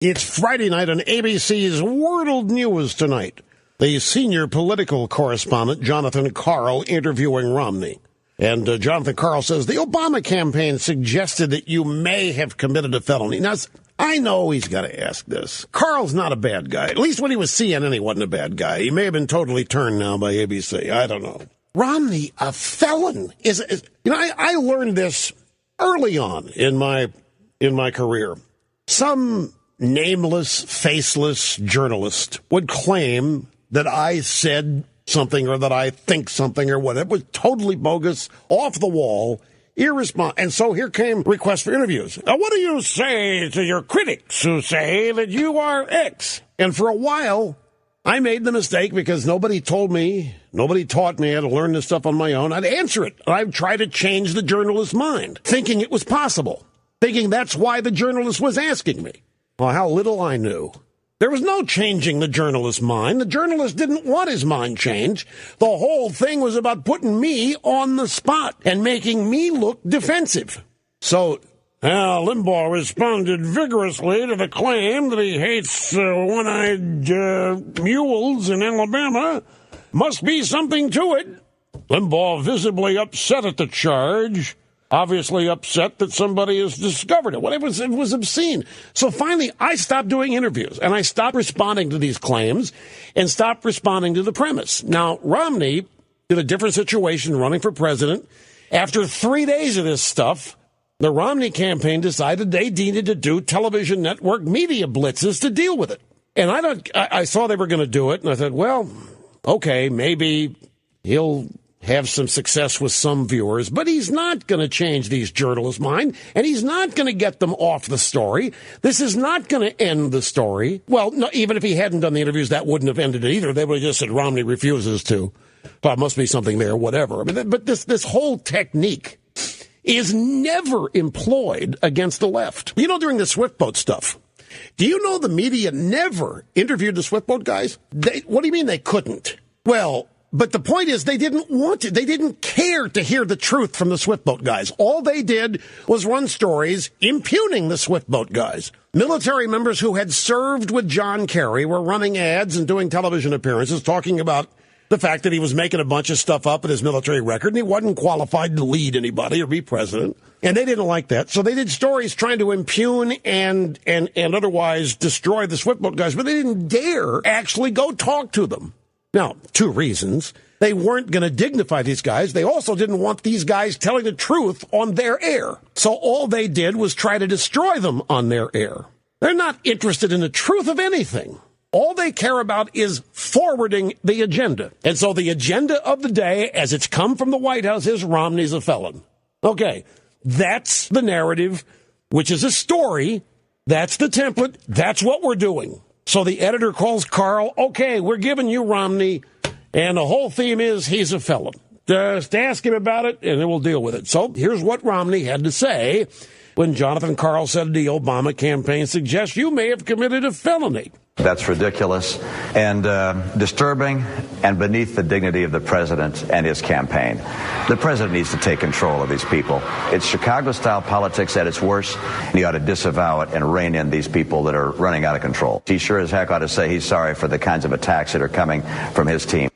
It's Friday night on ABC's World News Tonight. The senior political correspondent, Jonathan Karl, interviewing Romney. And Jonathan Karl says the Obama campaign suggested that you may have committed a felony. Now, I know he's got to ask this. Karl's not a bad guy. At least when he was CNN, he wasn't a bad guy. He may have been totally turned now by ABC. I don't know. Romney, a felon, I learned this early on in my career. Some nameless, faceless journalist would claim that I said something or that I think something or whatever. It was totally bogus, off the wall, irresponsible. And so here came requests for interviews. Now, what do you say to your critics who say that you are X? And for a while, I made the mistake because nobody taught me how to learn this stuff on my own. I'd answer it. I'd try to change the journalist's mind, thinking it was possible, thinking that's why the journalist was asking me. Well, how little I knew. There was no changing the journalist's mind. The journalist didn't want his mind changed. The whole thing was about putting me on the spot and making me look defensive. So Limbaugh responded vigorously to the claim that he hates one-eyed mules in Alabama. Must be something to it. Limbaugh visibly upset at the charge. Obviously upset that somebody has discovered it. It was obscene. So finally, I stopped doing interviews, and I stopped responding to these claims and stopped responding to the premise. Now, Romney, in a different situation, running for president, after 3 days of this stuff, the Romney campaign decided they needed to do television network media blitzes to deal with it. And I saw they were going to do it, and I thought, well, okay, maybe he'll have some success with some viewers, but he's not going to change these journalists' mind, and he's not going to get them off the story. This is not going to end the story. Well, no, even if he hadn't done the interviews, that wouldn't have ended it either. They would have just said Romney refuses to. Well, must be something there, whatever. I mean, but this whole technique is never employed against the left. You know, during the Swiftboat stuff, do you know the media never interviewed the Swiftboat guys? What do you mean they couldn't? Well, but the point is they didn't want to. They didn't care to hear the truth from the Swiftboat guys. All they did was run stories impugning the Swiftboat guys. Military members who had served with John Kerry were running ads and doing television appearances talking about the fact that he was making a bunch of stuff up in his military record and he wasn't qualified to lead anybody or be president. And they didn't like that. So they did stories trying to impugn and otherwise destroy the Swiftboat guys, but they didn't dare actually go talk to them. Now, 2 reasons. They weren't going to dignify these guys. They also didn't want these guys telling the truth on their air. So all they did was try to destroy them on their air. They're not interested in the truth of anything. All they care about is forwarding the agenda. And so the agenda of the day, as it's come from the White House, is Romney's a felon. Okay, that's the narrative, which is a story. That's the template. That's what we're doing. So the editor calls Karl, okay, we're giving you Romney, and the whole theme is he's a felon. Just ask him about it, and then we'll deal with it. So here's what Romney had to say when Jonathan Karl said the Obama campaign suggests you may have committed a felony. That's ridiculous and disturbing and beneath the dignity of the president and his campaign. The president needs to take control of these people. It's Chicago-style politics at its worst, and he ought to disavow it and rein in these people that are running out of control. He sure as heck ought to say he's sorry for the kinds of attacks that are coming from his team.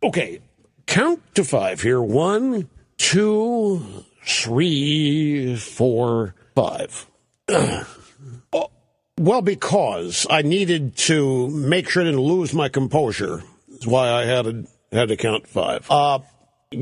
Okay, count to 5 here. 1, 2, 3, 4, 5. Well, because I needed to make sure I didn't lose my composure. That's why I had to count 5.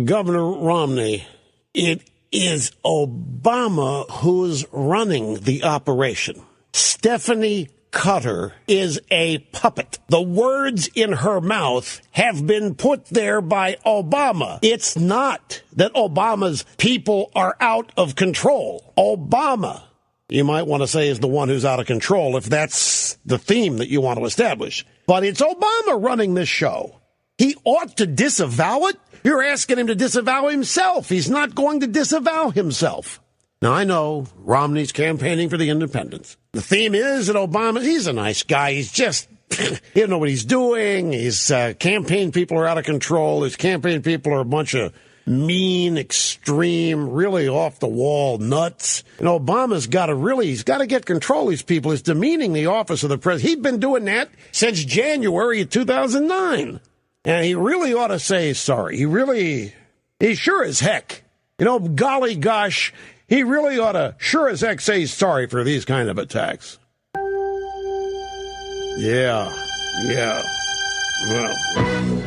Governor Romney, it is Obama who's running the operation. Stephanie Cutter is a puppet. The words in her mouth have been put there by Obama. It's not that Obama's people are out of control. Obama, you might want to say, is the one who's out of control if that's the theme that you want to establish. But it's Obama running this show. He ought to disavow it. You're asking him to disavow himself. He's not going to disavow himself. Now, I know Romney's campaigning for the independents. The theme is that Obama, he's a nice guy. He's just, he doesn't know what he's doing. His campaign people are out of control. His campaign people are a bunch of mean, extreme, really off-the-wall nuts. And Obama's he's got to get control of these people. It's demeaning the office of the president. He's been doing that since January of 2009. And he really ought to say sorry. He sure as heck. Golly gosh, he really ought to sure as heck say sorry for these kind of attacks. Yeah. Well.